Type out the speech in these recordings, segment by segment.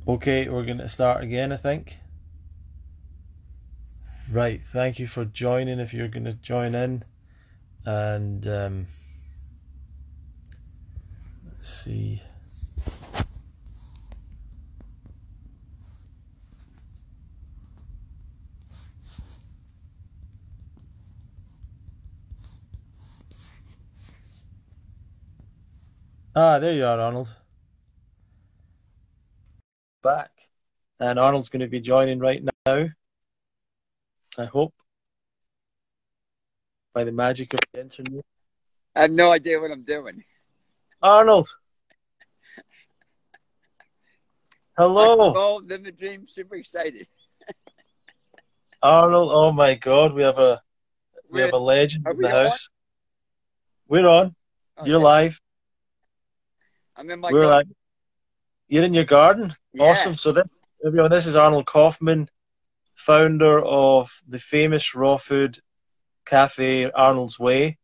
Okay, we're going to start again, I think. Right, thank you for joining if you're going to join in. And let's see. Ah, there you are, Arnold. Back. And Arnold's going to be joining right now, I hope, by the magic of the internet. I have no idea what I'm doing. Arnold! Hello! Oh, live the dream, super excited. Arnold, oh my God, we have a legend Are in the we on? house. We're on. You're Okay. live. I'm in my We're live. garden. You're in your garden? Yeah. Awesome. So everyone, this is Arnold Kauffman, founder of the famous raw food cafe Arnolds Way,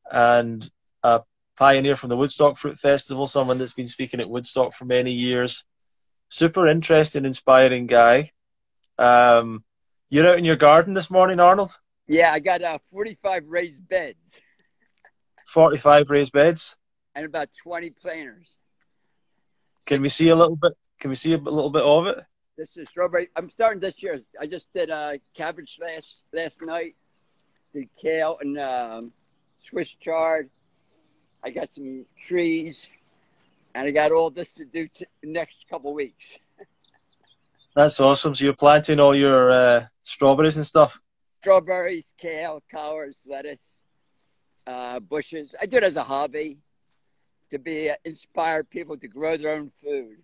and a pioneer from the Woodstock Fruit Festival, someone that's been speaking at Woodstock for many years. Super interesting, inspiring guy. You're out in your garden this morning, Arnold? Yeah, I got 45 raised beds. 45 raised beds. And about 20 planters. Can we see a little bit? Can we see a little bit of it? This is strawberry. I'm starting this year. I just did cabbage last night. Did kale and Swiss chard. I got some trees. And I got all this to do the next couple weeks. That's awesome. So you're planting all your strawberries and stuff? Strawberries, kale, collards, lettuce, bushes. I do it as a hobby to be inspire people to grow their own food.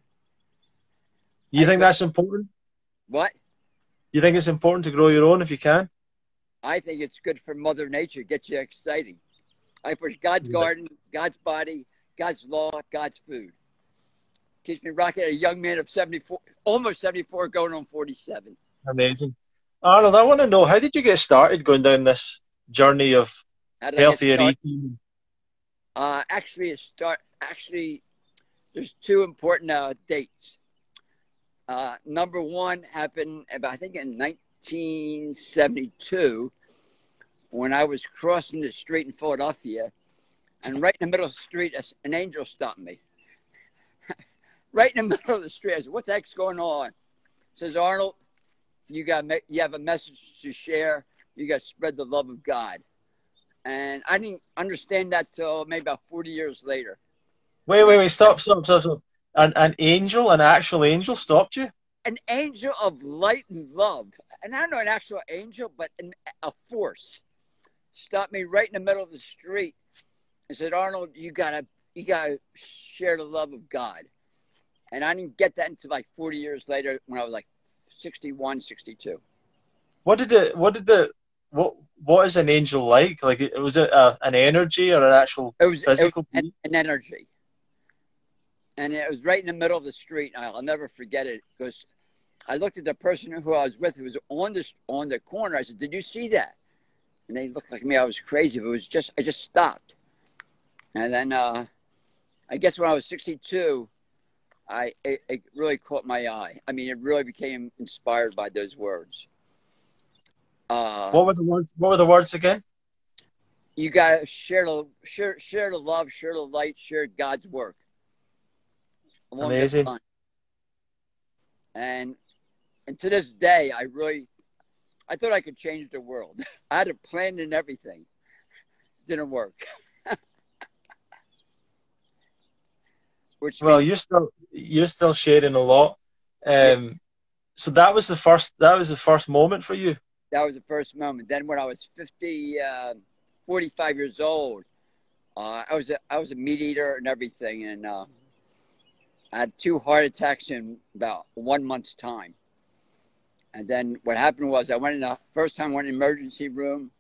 You think that's important? What? You think it's important to grow your own if you can? I think it's good for Mother Nature. Gets you exciting. I push God's garden, God's body, God's law, God's food. Keeps me rocking. A young man of 74, almost 74, going on 47. Amazing. Arnold, I want to know, how did you get started going down this journey of healthier eating? Actually, there's two important dates. Number one happened about, I think, in 1972 when I was crossing the street in Philadelphia, and right in the middle of the street, an angel stopped me. Right in the middle of the street, I said, "What the heck's going on?" Says, "Arnold, you have a message to share. You got to spread the love of God." And I didn't understand that till maybe about 40 years later. Wait, stop. An angel, an actual angel stopped you? An angel of light and love. And I don't know an actual angel, but a force stopped me right in the middle of the street and said, "Arnold, you gotta share the love of God." And I didn't get that until like 40 years later when I was like 61, 62. What is an angel like? Like, was it an energy or an actual physical an energy. And it was right in the middle of the street. I'll never forget it because I looked at the person who I was with who was on the corner. I said, "Did you see that?" And they looked like me. I was crazy. But I just stopped. And then I guess when I was 62, it really caught my eye. I mean, it really became inspired by those words. What were the words? What were the words again? You gotta share the love, share the light, share God's work. Amazing. And to this day, I thought I could change the world. I had a plan and everything. Didn't work. You're still sharing a lot. So that was the first moment for you. That was the first moment. Then when I was 45 years old, I was a meat eater and everything, and I had 2 heart attacks in about 1 month's time. And then what happened was I went in the first time I went in the emergency room.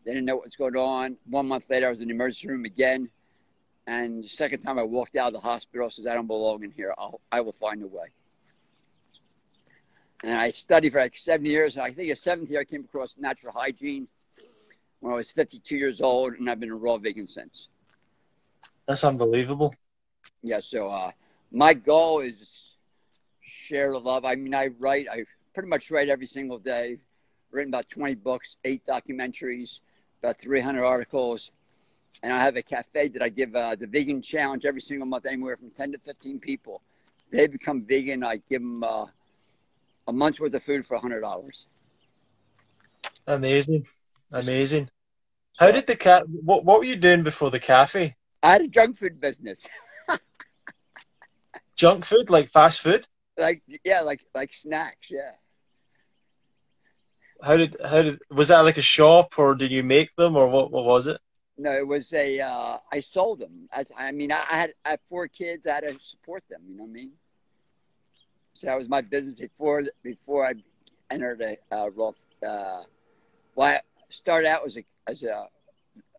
They didn't know what was going on. 1 month later, I was in the emergency room again. And the second time I walked out of the hospital, I said, "I don't belong in here. I will find a way." And I studied for like 7 years. And I think the 7th year I came across natural hygiene when I was 52 years old. And I've been a raw vegan since. That's unbelievable. Yeah. So my goal is share the love. I mean, I pretty much write every single day. Written about 20 books, 8 documentaries, about 300 articles. And I have a cafe that I give the vegan challenge every single month, anywhere from 10 to 15 people. They become vegan. I give them a month's worth of food for $100. Amazing. Amazing. So, How did what were you doing before the cafe? I had a junk food business. Junk food, like fast food? Like snacks, yeah. Was that like a shop, or did you make them, or what was it? No, it was I sold them. I mean, I had 4 kids. I had to support them, you know what I mean? So that was my business before I entered well, I started out as a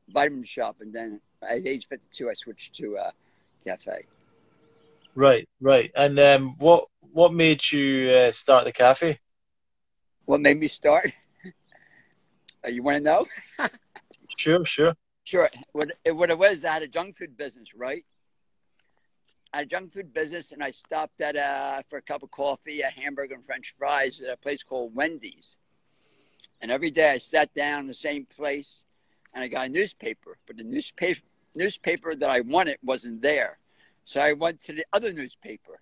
vitamin shop, and then at age 52, I switched to a cafe. Right. And what made you start the cafe? What made me start? You want to know? Sure. Sure. What it was, I had a junk food business, right? I had a junk food business, and I stopped at for a cup of coffee, a hamburger, and French fries at a place called Wendy's. And every day I sat down in the same place, and I got a newspaper. But the newspaper that I wanted wasn't there. So I went to the other newspaper.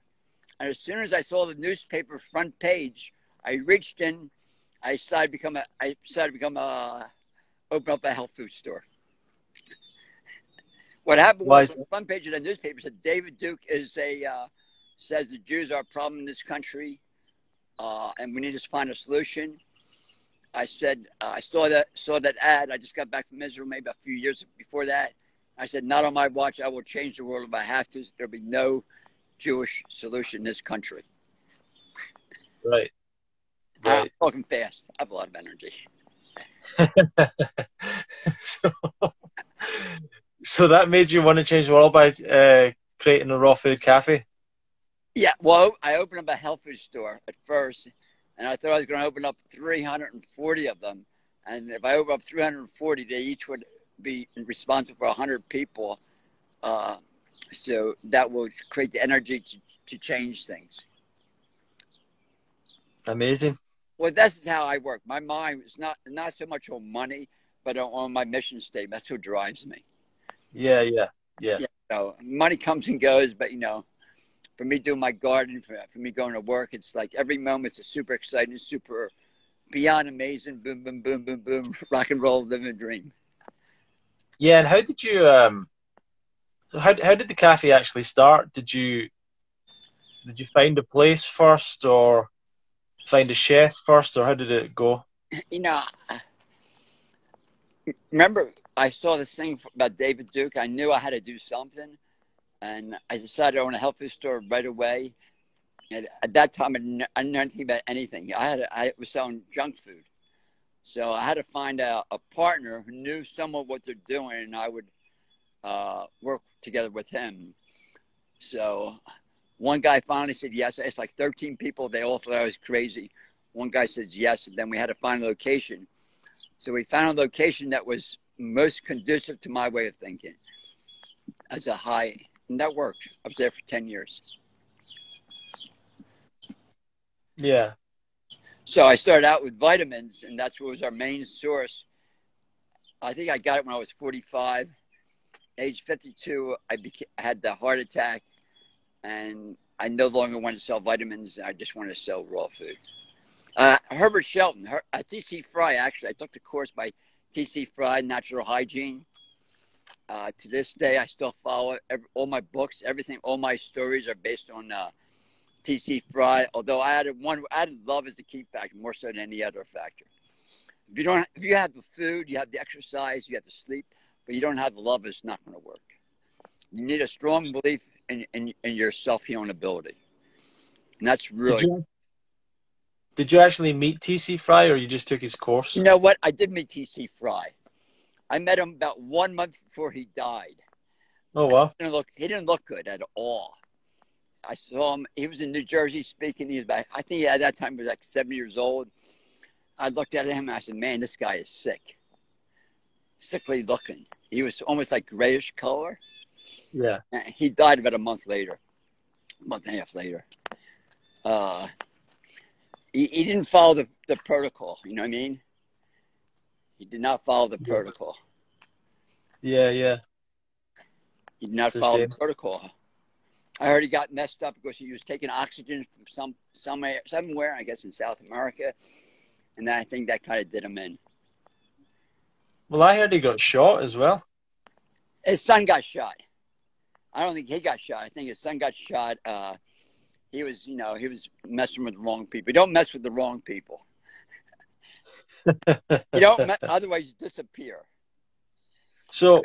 And as soon as I saw the newspaper front page, I reached in. I decided to open up a health food store. What happened was the front page of the newspaper said David Duke says the Jews are a problem in this country, and we need to find a solution. I said I saw that ad. I just got back from Israel maybe a few years before that. I said, not on my watch. I will change the world if I have to. There'll be no Jewish solution in this country. Right. I'm talking fast. I have a lot of energy. So that made you want to change the world by creating a raw food cafe? Yeah, well, I opened up a health food store at first, and I thought I was going to open up 340 of them. And if I open up 340, they each would be responsible for 100 people. So that will create the energy to change things. Amazing. Well, that's how I work. My mind is not so much on money, but on my mission statement. That's what drives me. Yeah. So money comes and goes, but for me doing my garden, for me going to work, it's like every moment's super exciting, super beyond amazing. Boom, boom, boom, boom, boom. Rock and roll, living a dream. Yeah, and how did you so how did the cafe actually start? Did you find a place first, or find a chef first, or how did it go? Remember I saw this thing about David Duke. I knew I had to do something, and I decided to own a health food store right away. And at that time, I didn't know anything about anything. I was selling junk food. So I had to find a partner who knew somewhat what they're doing, and I would work together with him. So one guy finally said yes. It's like 13 people. They all thought I was crazy. One guy said yes, and then we had to find a location. So we found a location that was most conducive to my way of thinking and that worked. I was there for 10 years. Yeah. So I started out with vitamins, and that's what was our main source. I think I got it when I was 45. Age 52, I had the heart attack, and I no longer wanted to sell vitamins. I just wanted to sell raw food. Herbert Shelton, T.C. Fry, actually. I took the course by T.C. Fry, Natural Hygiene. To this day, I still follow it. All my books, everything, all my stories are based on T.C. Fry. Although I added love as the key factor, more so than any other factor. If you have the food, you have the exercise, you have the sleep, but you don't have the love, it's not going to work. You need a strong belief in your self-healing ability. And that's really... Did you actually meet T.C. Fry, or you just took his course? You know what? I did meet T.C. Fry. I met him about 1 month before he died. Oh, wow. He didn't look good at all. I saw him. He was in New Jersey speaking. He was back. I think at that time he was like 70 years old. I looked at him and I said, man, this guy is sick. Sickly looking. He was almost like grayish color. Yeah. He died about a month and a half later. uh, he didn't follow the protocol. You know what I mean? He did not follow the Yeah, protocol. yeah, yeah. He did not It's a follow the shame. protocol. I heard he got messed up because he was taking oxygen from somewhere, I guess in South America, and I think that kind of did him in. Well, I heard he got shot as well. His son got shot. I don't think he got shot. I think his son got shot. He was messing with the wrong people. You don't mess with the wrong people. You don't, otherwise you disappear. So,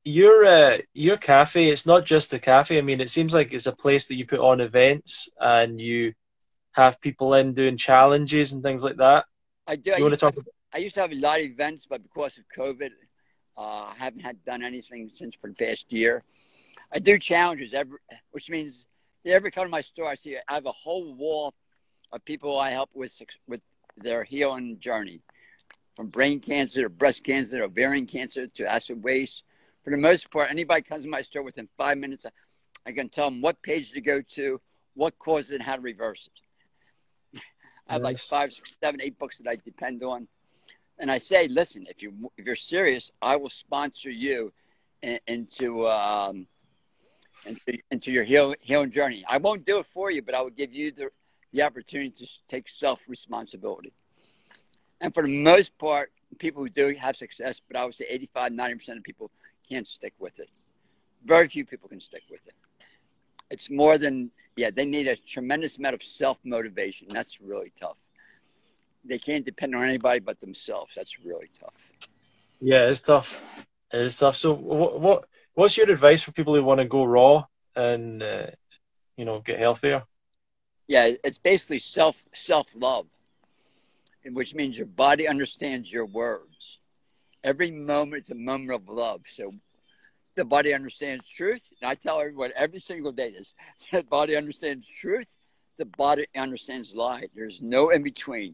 your cafe, it's not just a cafe. I mean, it seems like it's a place that you put on events and you have people in doing challenges and things like that. I do. Do you want to talk about? I used to have a lot of events, but because of COVID, I haven't done anything since for the past year. I do challenges, which means you ever come to my store, I have a whole wall of people I help with their healing journey, from brain cancer to breast cancer to ovarian cancer to acid waste. For the most part, anybody comes to my store within 5 minutes, I can tell them what page to go to, what caused it, and how to reverse it. I have like Nice. 5, 6, 7, 8 books that I depend on. And I say, listen, if you're serious, I will sponsor you into your healing journey. I won't do it for you, but I will give you the opportunity to take self-responsibility. And for the most part, people who do have success, but I would say 85, 90% of people can't stick with it. Very few people can stick with it. It's more than, they need a tremendous amount of self-motivation. That's really tough. They can't depend on anybody but themselves. That's really tough. Yeah, it's tough. It is tough. So, what's your advice for people who want to go raw and get healthier? Yeah, it's basically self-love, which means your body understands your words. Every moment is a moment of love. So the body understands truth. And I tell everyone every single day this. The body understands truth. The body understands lie. There's no in between.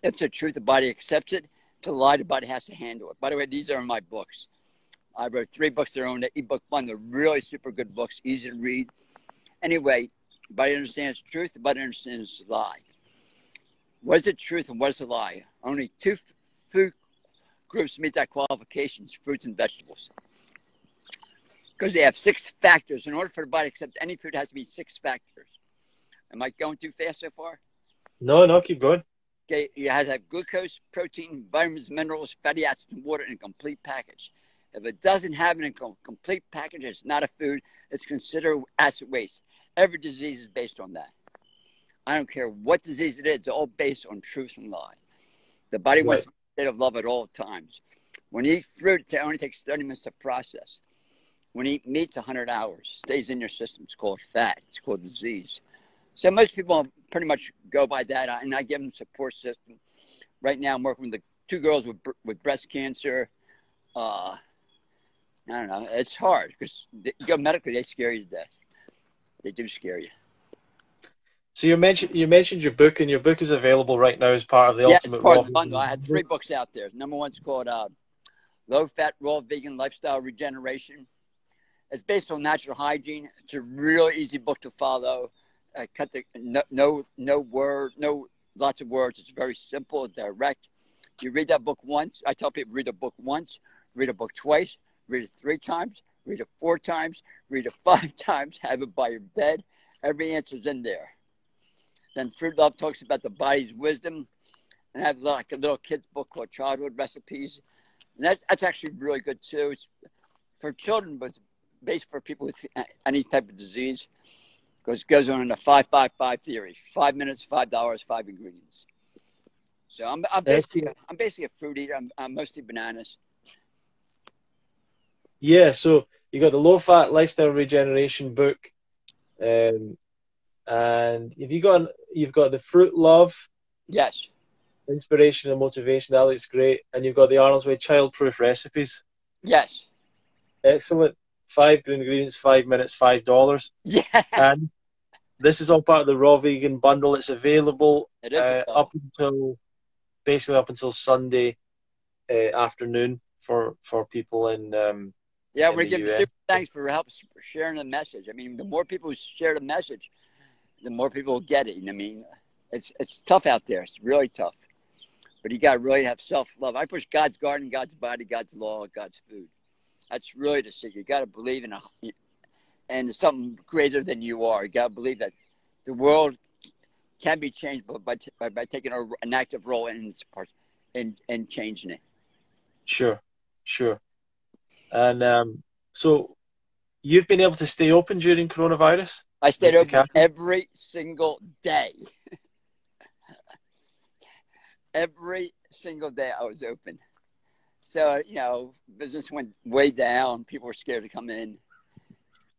If the truth, the body accepts it. To lie, the body has to handle it. By the way, these are in my books. I wrote 3 books that are on the ebook fund. They're really super good books, easy to read. Anyway, the body understands truth. The body understands lie. What is the truth and what is the lie? Only 2 food groups meet that qualifications, fruits and vegetables. Because they have 6 factors. In order for the body to accept any food, it has to be 6 factors. Am I going too fast so far? No, keep going. Okay, you have to have glucose, protein, vitamins, minerals, fatty acids, and water in a complete package. If it doesn't have it in a complete package, it's not a food. It's considered acid waste. Every disease is based on that. I don't care what disease it is. It's all based on truth and lie. The body wants to be in a state of love at all times. When you eat fruit, it only takes 30 minutes to process. When you eat meat, it's 100 hours. It stays in your system. It's called fat. It's called disease. So most people pretty much go by that, and I give them support system. Right now, I'm working with the 2 girls with breast cancer. I don't know. It's hard because you go medically, they scare you to death. They do scare you. So you mentioned your book, and your book is available right now as part of the Ultimate It's part Raw. of the bundle. I had 3 books out there. Number 1's called Low Fat Raw Vegan Lifestyle Regeneration. It's based on natural hygiene. It's a really easy book to follow. Cut the no lots of words. It's very simple, direct. You read that book once. I tell people read a book once, read a book twice, read it 3 times, read it 4 times, read it 5 times. Have it by your bed. Every answer's in there. Then Fruit Love talks about the body's wisdom, and I have like a little kid's book called Childhood Recipes, and that's actually really good too. It's for children, but it's based for people with any type of disease. Because it goes on in the 5-5-5 theory: 5 minutes, $5, 5 ingredients. So I'm basically a fruit eater. I'm mostly bananas. Yeah, so you got the Low Fat Lifestyle Regeneration book, and you've got the Fruit Love. Yes. Inspiration and motivation. That looks great. And you've got the Arnolds Way childproof recipes. Yes. Excellent. 5 ingredients, 5 minutes, $5. Yeah. And this is all part of the Raw Vegan bundle. It's available It is up until Sunday afternoon for people in we're the giving US. super thanks for sharing the message. I mean, the more people who share the message, the more people will get it. You know what I mean? It's tough out there. It's really tough. But you got to really have self-love. I push God's garden, God's body, God's law, God's food. That's really the secret. You got to believe in something greater than you are. You got to believe that the world can be changed by taking an active role in its parts and changing it. Sure. And so you've been able to stay open during coronavirus? I stayed open every single day. Every single day I was open. So, you know, business went way down. People were scared to come in.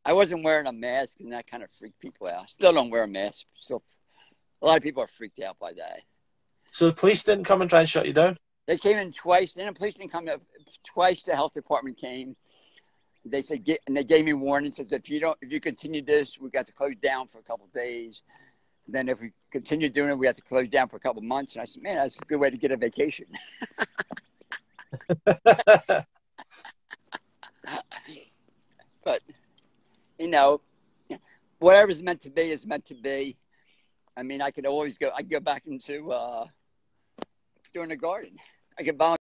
I wasn't wearing a mask, and that kind of freaked people out. Still don't wear a mask. So a lot of people are freaked out by that. So the police didn't come and try and shut you down? They came in twice. Then the police didn't come up twice. The health department came. They said, and they gave me warnings. Said, if you continue this, we got to close down for a couple of days. Then if we continue doing it, we have to close down for a couple of months. And I said, man, that's a good way to get a vacation. But, you know, whatever's meant to be is meant to be. I mean, I could always go back into doing the garden. I could volunteer.